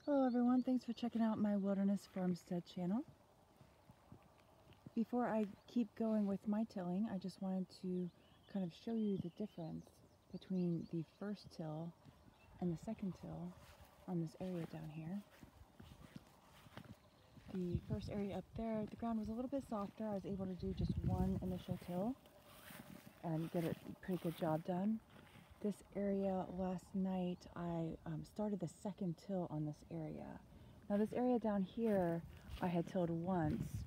Hello everyone, thanks for checking out my Wilderness Farmstead channel. Before I keep going with my tilling, I just wanted to kind of show you the difference between the first till and the second till on this area down here. The first area up there, the ground was a little bit softer. I was able to do just one initial till and get a pretty good job done. This area last night, I started the second till on this area. Now this area down here, I had tilled once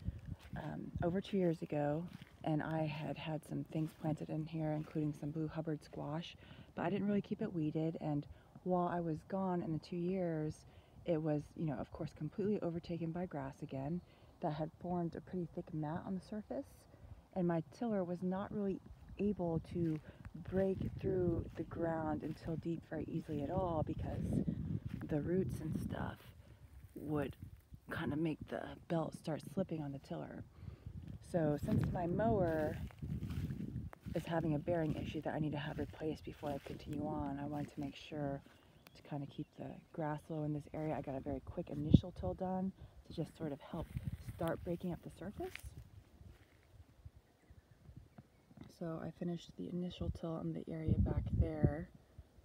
over 2 years ago, and I had some things planted in here, including some blue Hubbard squash, but I didn't really keep it weeded, and while I was gone in the 2 years, it was, of course, completely overtaken by grass again that had formed a pretty thick mat on the surface, and my tiller was not really able to break through the ground and till deep very easily at all, because the roots and stuff would kind of make the belt start slipping on the tiller. So since my mower is having a bearing issue that I need to have replaced before I continue on, I wanted to make sure to kind of keep the grass low in this area. I got a very quick initial till done to just sort of help start breaking up the surface. So I finished the initial till in the area back there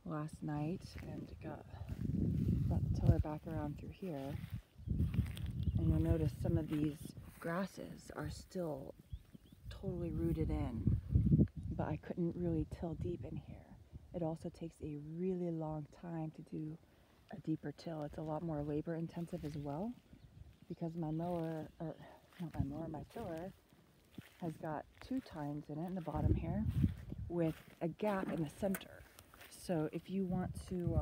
last night and got the tiller back around through here. And you'll notice some of these grasses are still totally rooted in, but I couldn't really till deep in here. It also takes a really long time to do a deeper till. It's a lot more labor intensive as well, because my mower, or not my mower, my tiller has got 2 tines in it in the bottom here with a gap in the center. So if you want to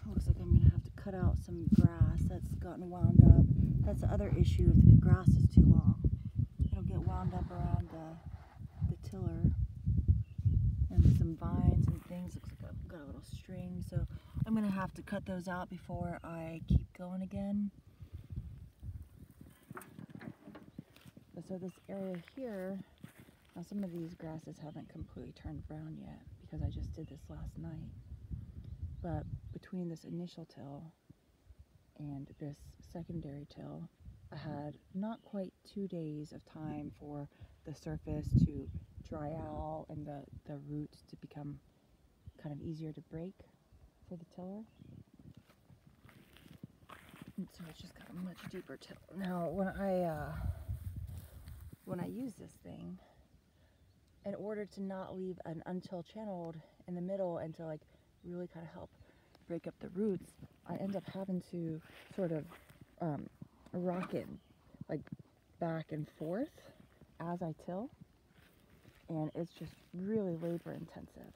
looks like I'm gonna have to cut out some grass that's gotten wound up. That's the other issue, if the grass is too long, it'll get wound up around the tiller, and some vines and things. Looks like I've got a little string, so I'm gonna have to cut those out before I keep going again. So this area here, now some of these grasses haven't completely turned brown yet because I just did this last night. But between this initial till and this secondary till, I had not quite 2 days of time for the surface to dry out and the roots to become kind of easier to break for the tiller. And so it's just got a much deeper till. Now when I use this thing, in order to not leave an until channeled in the middle and to like really kind of help break up the roots, I end up having to sort of rock it like back and forth as I till, and it's just really labor intensive.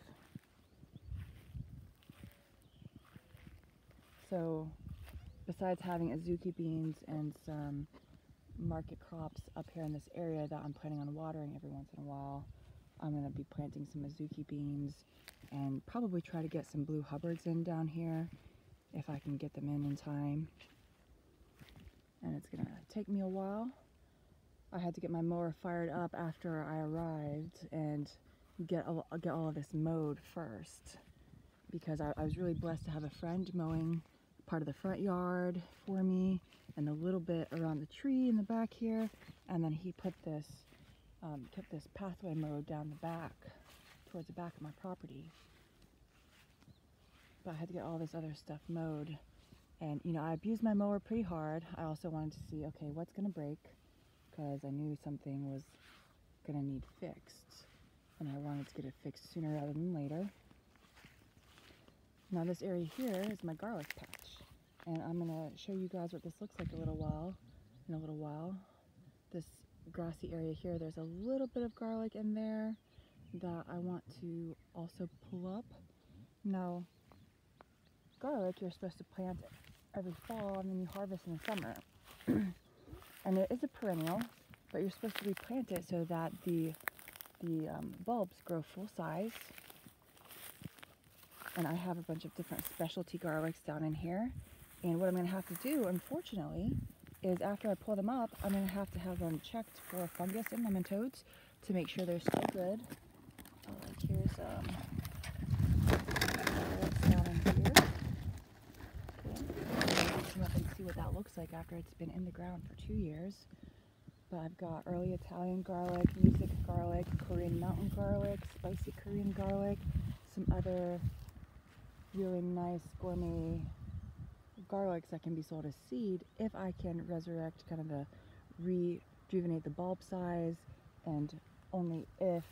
So besides having azuki beans and some market crops up here in this area that I'm planning on watering every once in a while, I'm going to be planting some azuki beans and probably try to get some blue Hubbards in down here if I can get them in time. And it's going to take me a while. I had to get my mower fired up after I arrived and get all of this mowed first, because I was really blessed to have a friend mowing part of the front yard for me and a little bit around the tree in the back here, and then he put this kept this pathway mowed down the back towards the back of my property. But I had to get all this other stuff mowed, and I abused my mower pretty hard. I also wanted to see, okay, what's gonna break, because I knew something was gonna need fixed, and I wanted to get it fixed sooner rather than later. Now this area here is my garlic patch, and I'm gonna show you guys what this looks like in a little while. This grassy area here, there's a little bit of garlic in there that I want to also pull up. Now, garlic, you're supposed to plant it every fall and then you harvest in the summer. And it is a perennial, but you're supposed to replant it so that the bulbs grow full size. And I have a bunch of different specialty garlics down in here. And what I'm going to have to do, unfortunately, is after I pull them up, I'm going to have them checked for fungus and nematodes to make sure they're still good. Like here's after it's been in the ground for 2 years. But I've got early Italian garlic, music garlic, Korean mountain garlic, spicy Korean garlic, some other really nice gourmet garlics that can be sold as seed if I can resurrect kind of the rejuvenate the bulb size, and only if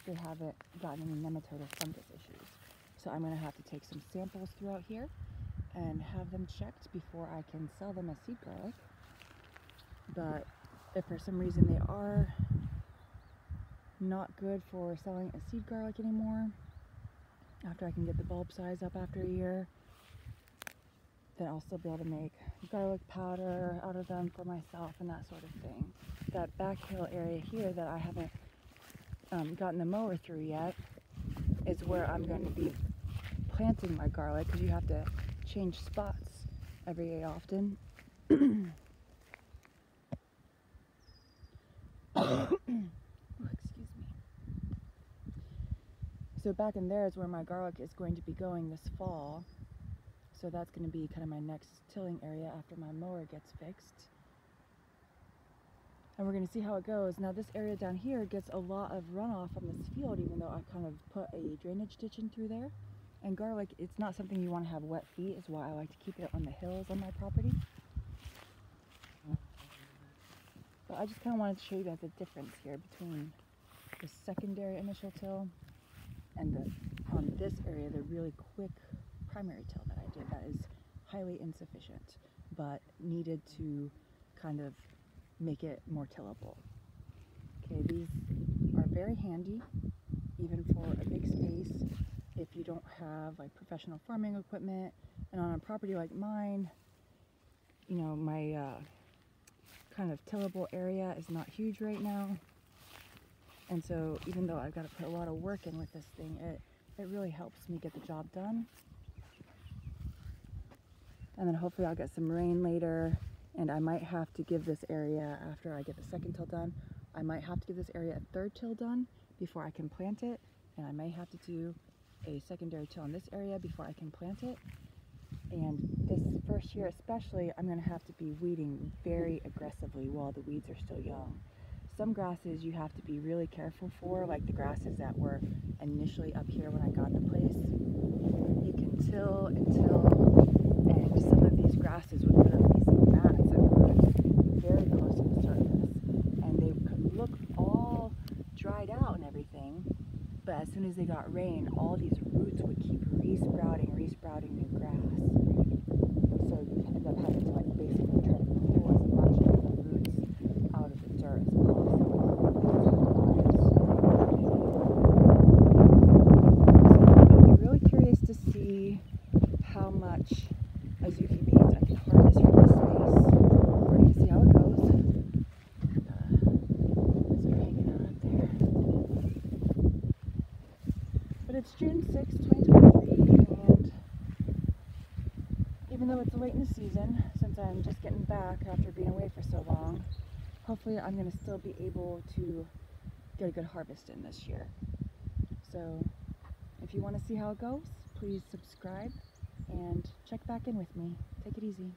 they haven't gotten any nematode or fungus issues. So I'm going to have to take some samples throughout here and have them checked before I can sell them as seed garlic. But if for some reason they are not good for selling as seed garlic anymore, after I can get the bulb size up after a year, then I'll still be able to make garlic powder out of them for myself and that sort of thing. That back hill area here that I haven't gotten the mower through yet is where I'm going to be planting my garlic, because you have to change spots every often. Oh, excuse me. So back in there is where my garlic is going to be going this fall. So that's going to be kind of my next tilling area after my mower gets fixed. And we're going to see how it goes. Now this area down here gets a lot of runoff from this field, even though I kind of put a drainage ditch in through there. And garlic, it's not something you want to have wet feet, is why I like to keep it on the hills on my property. But I just kind of wanted to show you guys the difference here between the secondary initial till and on this area, the really quick primary till that I did that is highly insufficient, but needed to kind of make it more tillable. Okay, these are very handy, even for a big space. If you don't have like professional farming equipment, and on a property like mine, you know, my kind of tillable area is not huge right now. And so even though I've got to put a lot of work in with this thing, it really helps me get the job done. And then hopefully I'll get some rain later, and I might have to give this area, after I get the second till done, I might have to give this area a third till done before I can plant it, and I may have to do a secondary till in this area before I can plant it. And this first year especially, I'm going to have to be weeding very aggressively while the weeds are still young. Some grasses you have to be really careful for, like the grasses that were initially up here when I got the place. You can till and till, and some of these grasses would put up these mats of roots very close to the surface, and they could look all dried out and everything, but as soon as they got rain, all these roots would keep resprouting new grass. So you end up having to like basically try to pull as much of the roots out of the dirt as possible. So I'm really curious to see how much azuki beans I can harvest from this space. We're going to see how it goes. As they're hanging out up there. But it's June 6, 2023, and even though it's late in the season, since I'm just getting back after being away for so long, hopefully I'm going to still be able to get a good harvest in this year. So if you want to see how it goes, please subscribe and check back in with me. Take it easy.